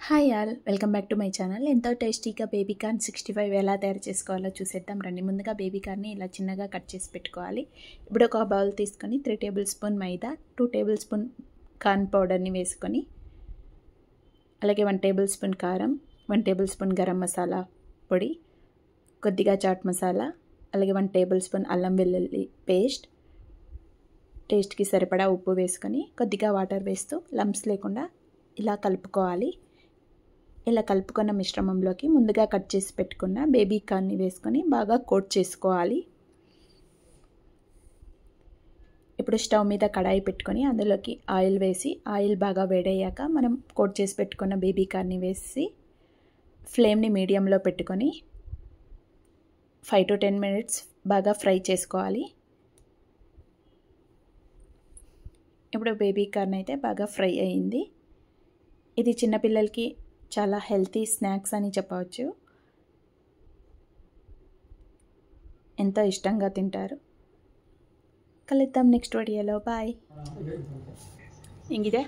Hi all, welcome back to my channel. ఎంతో టేస్టీగా baby corn 65 ఎలా తయారు చేసుకోవాలో చూసేద్దాం రండి. ముందుగా బేబీ కార్న్ని ఇలా చిన్నగా కట్ చేసి పెట్టుకోవాలి. ఇప్పుడు ఒక బౌల్ తీసుకొని 3 టేబుల్ స్పూన్ మైదా, 2 టేబుల్ స్పూన్ కార్న్ పౌడర్ని వేసుకొని, అలాగే 1 టేబుల్ స్పూన్ కారం, 1 టేబుల్ స్పూన్ గరం మసాలా పొడి, కొద్దిగా చాట్ మసాలా, అలాగే 1 టేబుల్ స్పూన్ అల్లం వెల్లుల్లి పేస్ట్, టేస్ట్కి సరిపడా ఉప్పు వేసుకొని కొద్దిగా వాటర్ వేస్తూ లంప్స్ లేకుండా ఇలా కలుపుకోవాలి. ఇలా కలుపుకున్న మిశ్రమంలోకి ముందుగా కట్ చేసి పెట్టుకున్న బేబీ కార్న్ని వేసుకొని బాగా కోట్ చేసుకోవాలి. ఇప్పుడు స్టవ్ మీద కడాయి పెట్టుకొని అందులోకి ఆయిల్ వేసి, ఆయిల్ బాగా వేడయ్యాక మనం కోట్ చేసి పెట్టుకున్న బేబీ కార్న్ని వేసి ఫ్లేమ్ని మీడియంలో పెట్టుకొని 5 to 10 minutes బాగా ఫ్రై చేసుకోవాలి. ఇప్పుడు బేబీ కార్న్ అయితే బాగా ఫ్రై అయింది. ఇది చిన్నపిల్లలకి చాలా హెల్తీ స్నాక్స్ అని చెప్పవచ్చు. ఎంతో ఇష్టంగా తింటారు. కలుద్దాం నెక్స్ట్ వీడియోలో. బాయ్. ఇంగిదే